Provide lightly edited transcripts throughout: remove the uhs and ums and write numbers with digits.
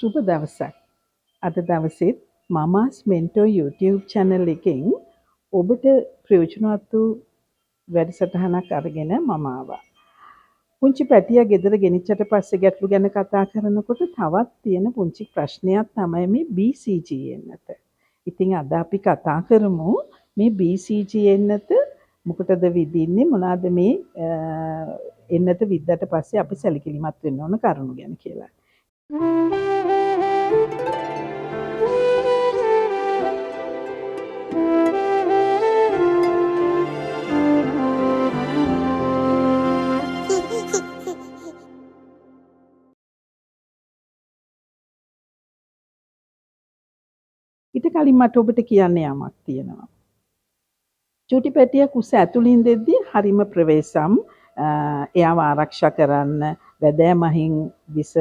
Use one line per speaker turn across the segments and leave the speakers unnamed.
සුබ දවසක්. අද දවසේත් මමාස් මෙන්ටෝ YouTube channel එකෙන් ඔබට ප්‍රයෝජනවත් වූ වැඩසටහනක් අරගෙන මම ආවා. පුංචි පැටියා ගෙදර ගෙනිච්චට පස්සේ ගැටලු ගැන කතා කරනකොට තවත් තියෙන පුංචි ප්‍රශ්නයක් තමයි මේ BCG එන්නත. ඉතින් අද අපි කතා කරමු මේ BCG එන්නත මොකටද විදින්නේ, මොනවාද මේ එන්නත විද්දට පස්සේ අපි සැලකිලිමත් වෙන්න ඕන කරුණු ගැන කියලා. ඊට කලින් මට ඔබට කියන්න යමක් තියෙනවා. චූටි පැටියා කුස ඇතුළින් දෙද්දී හරිම ප්‍රවේශම්, එයාව ආරක්ෂා කරන්න වැදෑමහින් විස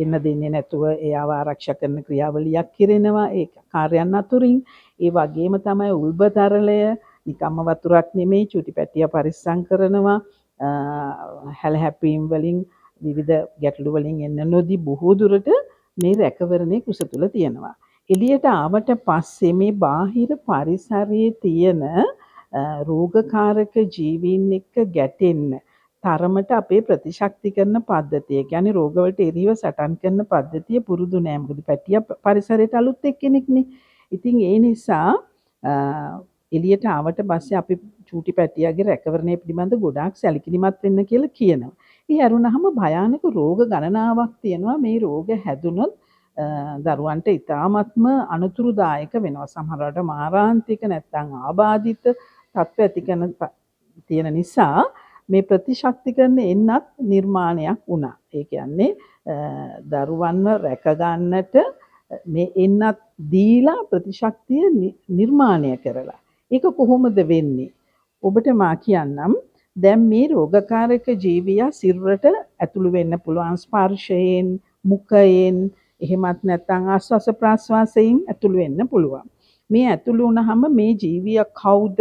එන්න දෙන්නේ නැතුව එයාව ආරක්ෂා කරන ක්‍රියාවලියක් කරනවා ඒ කාර්යයන් අතුරින්. ඒ වගේම තමයි උල්බතරලය නිකම්ම වතුරක් නෙමෙයි, චූටි පැටියා පරිස්සම් කරනවා හැලහැප්පීම් වලින් විවිධ ගැටලු වලින් එන්න නොදී බොහෝ දුරට මේ රැකවරණේ කුස තුල තියෙනවා. එළියට ආවට පස්සේ මේ බාහිර පරිසරයේ තියෙන රෝගකාරක ජීවීන් එක්ක ගැටෙන්න තරමට අපේ ප්‍රතිශක්තිකරණ පද්ධතිය, කියන්නේ රෝගවලට එරෙහිව සටන් කරන පද්ධතිය පුරුදු නෑ. මොකද පැටියා පරිසරයට අලුත් එක්කෙනෙක්නේ. ඉතින් ඒ නිසා එළියට ආවට පස්සේ අපි චූටි පැටියාගේ රැකවරණය පිළිබඳ ගොඩාක් සැලකිලිමත් වෙන්න කියලා කියනවා. ඒ අරුණහම භයානක රෝග ගණනාවක් තියෙනවා. මේ රෝග හැදුනොත් දරුවන්ට ඉතාමත්ම අනුතුරුදායක වෙනවා. සමහරවිට මාරාන්තික නැත්නම් ආබාධිත තත්ත්ව ඇති කරන තියෙන නිසා මේ ප්‍රතිශක්තිකරණ එන්නත් නිර්මාණයක් වුණා. ඒ කියන්නේ දරුවන්ව රැක ගන්නට මේ එන්නත් දීලා ප්‍රතිශක්තිය නිර්මාණය කරලා. ඒක කොහොමද වෙන්නේ? ඔබට මා කියන්නම්. දැන් මේ රෝගකාරක ජීවියා සිරුරට ඇතුළු වෙන්න පුළුවන් ස්පර්ශයෙන්, මුඛයෙන්, එහෙමත් නැත්නම් ආස්වාස ප්‍රාස්වාසයෙන් ඇතුළු වෙන්න පුළුවන්. මේ ඇතුළු වුණාම මේ ජීවියා කවුද,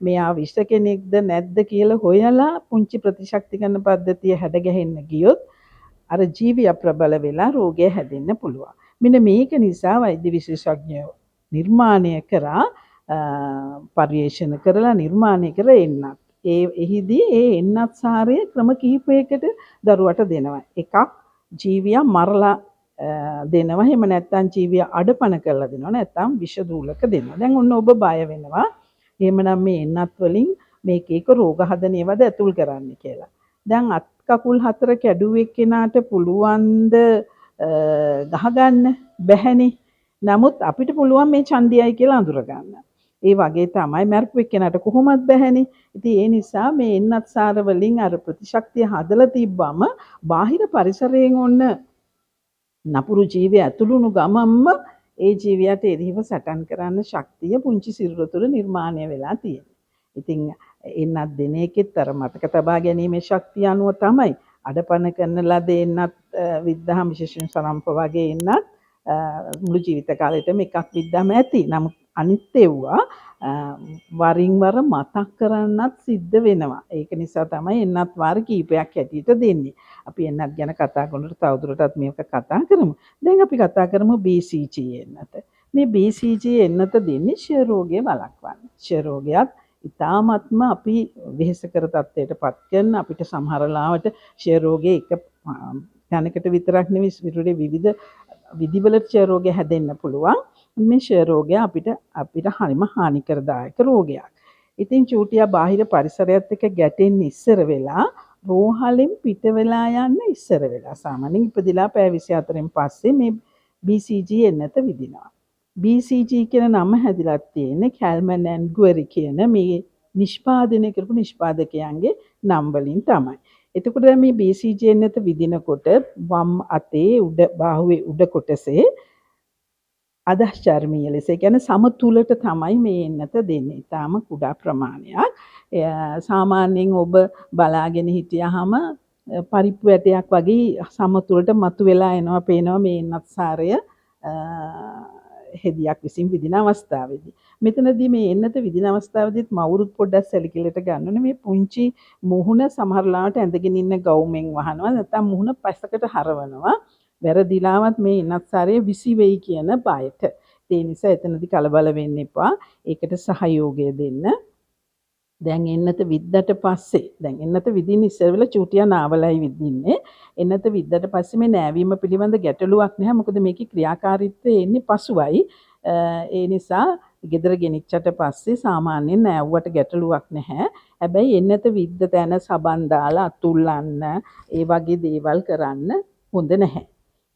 මෙයා විෂ කෙනෙක්ද නැද්ද කියලා හොයලා පුංචි ප්‍රතිශක්තිකරණ පද්ධතිය හැඩගැහෙන්න ගියොත් අර ජීවියා ප්‍රබල වෙලා රෝගය හැදෙන්න පුළුවන්. මෙන්න මේක නිසා වෛද්‍ය විශේෂඥයෝ නිර්මාණය කරා පරිශන කරලා නිර්මාණය කර එන්නත්. එහිදී ඒ එන්නත් සාරය ක්‍රම කිහිපයකට දරුවට දෙනවා. එකක් ජීවියා මරලා දෙනවා. එහෙම නැත්නම් ජීවියා අඩපණ කරලා දෙනවා. නැත්නම් විෂ දූලක දෙනවා. දැන් ඔන්න ඔබ බය වෙනවා. එහෙමනම් මේ එන්නත් වලින් මේක එක රෝග හදන ඒවාද ඇතුල් කරන්න කියලා. දැන් අත් කකුල් හතර කැඩුවෙක් කෙනාට පුළුවන්ද ගහගන්න? බැහැනේ. නමුත් අපිට පුළුවන් මේ ඡන්දියයි කියලා අඳුර ගන්න. ඒ වගේ තමයි මර්පු එක්කෙනාට කොහොමත් බැහැනේ. ඉතින් ඒ නිසා මේ එන්නත් සාර වලින් අර ප්‍රතිශක්තිය හදලා තිබ්බම බාහිර පරිසරයෙන් ඔන්න නපුරු ජීවය ඇතුළුණු ගමම්ම ඒ ජීවියට එරෙහිව සටන් කරන්න ශක්තිය පුංචි සිරුර තුළ නිර්මාණය වෙලා තියෙනවා. ඉතින් එන්නත් දෙන එකෙත් අර මතක තබා ගැනීමේ ශක්තිය අනුව තමයි අඩපණ කරන ලද එන්නත් විද්දාම විශේෂයෙන් සරම්ප වගේ එන්නත් මුළු ජීවිත කාලෙටම එකක් විද්දාම ඇති. නමුත් අනිත් ඒවා වරින් වර මතක් කරන්නත් සිද්ධ වෙනවා. ඒක නිසා තමයි එන්නත් වාර කීපයක් හැටියට දෙන්නේ. අපි එන්නත් ගැන කතා කරනකොට තවදුරටත් මේක කතා කරමු. දැන් අපි කතා කරමු BCG එන්නත. මේ BCG එන්නත දෙන්නේ ක්ෂය රෝගය වළක්වන්න. ක්ෂය රෝගයත් ඉතාමත්ම අපි වෙහෙසකර තත්ත්වයටපත් කරන, අපිට සමහර ලාවට ක්ෂය රෝගය එක තැනකට විතරක් නෙවෙයි සිරුරේ විවිධ විදිවල ක්ෂය රෝගය හැදෙන්න පුළුවන්. මේ ක්ෂය රෝගය අපිට හරිම හානිකරදායක රෝගයක්. ඉතින් චූටියා බාහිර පරිසරයත් එක්ක ගැටෙන්න ඉස්සර වෙලා රෝහලෙන් පිට වෙලා යන්න ඉස්සර වෙලා සාමාන්‍යයෙන් ඉපදිලා පැය 24න් පස්සේ මේ BCG එන්නත විදිනවා. BCG කියන නම හැදිලා තියෙන්නේ කැල්මන් ඇන්ඩ් ගුවරි කියන මේ නිෂ්පාදනය කරපු නිෂ්පාදකයන්ගේ නම් වලින් තමයි. එතකොට මේ BCG එන්නත විදිනකොට වම් අතේ උඩ බාහුවේ උඩ කොටසේ අදහස් චර්මීය ලෙස, ඒ කියන්නේ සමතුලට තමයි මේ එන්නත දෙන්නේ. ඊටාම කුඩා ප්‍රමාණයක්. සාමාන්‍යයෙන් ඔබ බලාගෙන හිටියාම පරිප්පු ඇටයක් වගේ සමතුලට මතුවලා එනවා පේනවා මේ එන්නත් සාරය හෙදියක් විසින් විදින අවස්ථාවේදී. මෙතනදී මේ එන්නත විදින අවස්ථාවේදීත් මවුරුත් පොඩ්ඩක් සැලකිල්ලට ගන්න ඕනේ. මේ පුංචි මුහුණ සමහර ලාවට ඇඳගෙන ඉන්න ගවුමෙන් වහනවා, නැත්නම් මුහුණ පස්සකට හරවනවා. වැරදිලාවත් මේ ඉන්නත්සාරය විසි වෙයි කියන බයට. ඒ නිසා එතනදි කලබල වෙන්න එපා. ඒකට සහයෝගය දෙන්න. දැන් එන්නත විද්දට පස්සේ දැන් එන්නත විදින්න ඉස්සර වෙලා චූටියා නාවලයි විදින්නේ. එන්නත විද්දට පස්සේ මේ නෑවීම පිළිබඳ ගැටලුවක් නැහැ. මොකද මේකේ ක්‍රියාකාරීත්වය එන්නේ පසුවයි. ඒ නිසා ගෙදර ගෙනිච්චට පස්සේ සාමාන්‍යයෙන් නෑව්වට ගැටලුවක් නැහැ. හැබැයි එන්නත විද්ද තැන සබන් දාලා අතුල්ලන්න ඒ වගේ දේවල් කරන්න හොඳ නැහැ.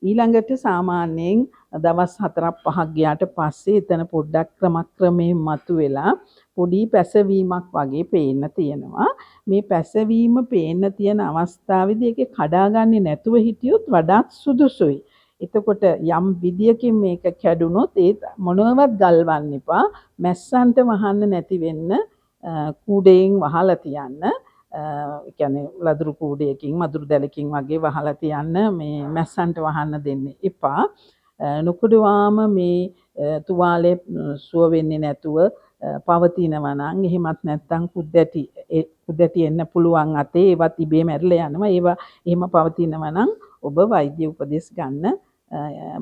ඊළඟට සාමාන්‍යයෙන් දවස් 4-5ක් ගියාට පස්සේ එතන පොඩ්ඩක් ක්‍රමක්‍රමයෙන් මතුවෙලා පොඩි පැසවීමක් වගේ පේන්න තියෙනවා. මේ පැසවීම පේන්න තියෙන අවස්ථාවේදී ඒකේ කඩාගන්නේ නැතුව හිටියොත් වඩාත් සුදුසුයි. එතකොට යම් විදියකින් මේක කැඩුනොත් ඒ මොනවත් ගල්වන්න එපා. මැස්සන්ට වහන්න නැති වෙන්න කූඩයෙන් වහලා තියන්න. ඒ කියන්නේ ලදරු කූඩයකින් මදුරු දැලකින් වගේ වහලා තියන්න. මේ මැස්සන්ට වහන්න දෙන්න එපා. නොකඩවාම මේ තුවාලේ සුව වෙන්නේ නැතුව පවතිනවා නම් එහෙමත් නැත්නම් කුද්දැටි එන්න පුළුවන් අතේ ඒවත් ඉබේ මැරිලා යනවා. ඒවා එහෙම පවතිනවා නම් ඔබ වෛද්‍ය උපදෙස් ගන්න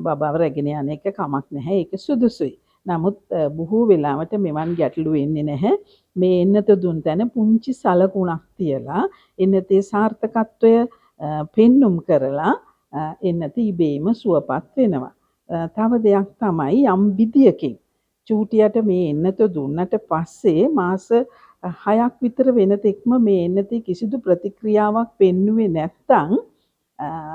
බබාව රැගෙන යන එක කමක් නැහැ. ඒක සුදුසුයි. නමුත් බොහෝ වෙලාවට මෙවන් ගැටලු වෙන්නේ නැහැ. මේ එන්නත දුන් තැන පුංචි සලකුණක් තියලා එන්නතේ සාර්ථකත්වය පෙන්눔 කරලා එන්නත ඉබේම සුවපත් වෙනවා. තව දෙයක් තමයි යම් විදියකින් චූටියට මේ එන්නත දුන්නට පස්සේ මාස 6ක් විතර වෙනතෙක්ම මේ එන්නතේ කිසිදු ප්‍රතික්‍රියාවක් පෙන්නුවේ නැත්නම්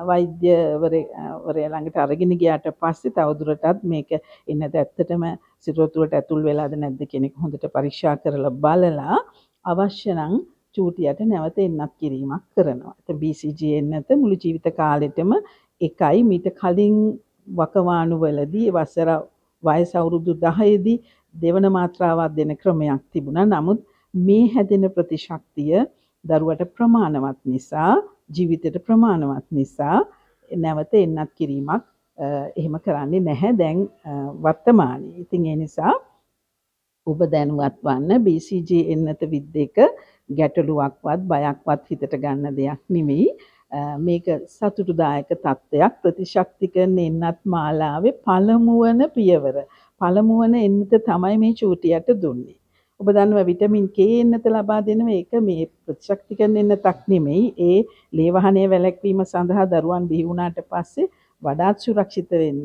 වෛද්‍යවරයා ළඟට අරගෙන ගියාට පස්සේ තවදුරටත් මේක එන්නත ඇත්තටම සිරුරතුලට ඇතුල් වෙලාද නැද්ද කියන එක හොඳට පරීක්ෂා කරලා බලලා අවශ්‍ය නම් චූටියට නැවත එන්නත් කිරීමක් කරනවා. ඒත් BCG එන්නත මුළු ජීවිත කාලෙටම එකයි. මීට කලින් වකවානු වලදී වසර වයස අවුරුදු 10දී දෙවන මාත්‍රාවක් දෙන ක්‍රමයක් තිබුණා. නමුත් මේ හැදෙන ප්‍රතිශක්තිය දරුවට ප්‍රමාණවත් නිසා ජීවිතයට ප්‍රමාණවත් නිසා නැවත එන්නත් කිරීමක් එහෙම කරන්නේ නැහැ දැන් වර්තමානයේ. ඉතින් ඒ නිසා ඔබ දැනුවත් වන්න BCG එන්නත විද්දේක ගැටලුවක්වත් බයක්වත් හිතට ගන්න දෙයක් නෙමෙයි. මේක සතුටුදායක තත්ත්වයක්. ප්‍රතිශක්තිකරණ එන්නත් මාලාවේ පළමුවන පියවර. පළමුවන එන්නත තමයි මේ චූටියට දුන්නේ. ඔබ දන්නවා විටමින් K එන්නත ලබා දෙනවා. ඒක මේ ප්‍රතිශක්තිකරණ එන්නතක් නෙමෙයි. ඒ ලේ වහනය වැළැක්වීම සඳහා දරුවන් බිහි වුණාට පස්සේ වඩාත් සුරක්ෂිත වෙන්න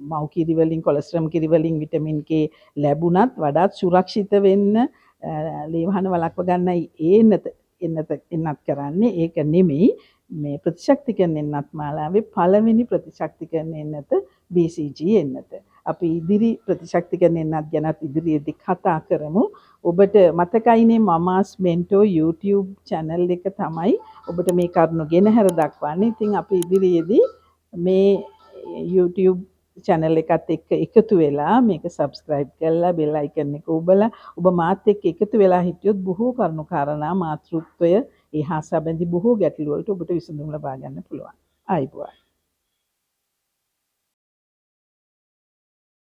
මව් කිරි වලින් කොලෙස්ටරෝල් කිරි වලින් විටමින් K ලැබුණත් වඩාත් සුරක්ෂිත වෙන්න ලේ වහන වළක්ව ගන්නයි ඒ එන්නත් කරන්නේ. ඒක නෙමෙයි මේ ප්‍රතිශක්තිකරණ එන්නත් මාලාවේ පළවෙනි ප්‍රතිශක්තිකරණ එන්නත BCG එන්නත. අපි ඉදිරි ප්‍රතිශක්තිකරණ එන්නත් ගැනත් ඉදිරියේදී කතා කරමු. ඔබට මතකයිනේ මමාස් මෙන්ටෝ YouTube channel එක තමයි ඔබට මේ කරුණු ගෙනහැර දක්වන්නේ. ඉතින් අපි ඉදිරියේදී මේ YouTube channel එකත් එක්ක එකතු වෙලා මේක subscribe කරලා bell icon එක ඔබලා ඔබ මාත් එක්ක එකතු වෙලා හිටියොත් බොහෝ කරුණු කාරණා මාතෘත්වය ඒ හා සම්බන්ධි බොහෝ ගැටලු වලට ඔබට විසඳුම් ලබා ගන්න පුළුවන්. ආයිබෝවන්.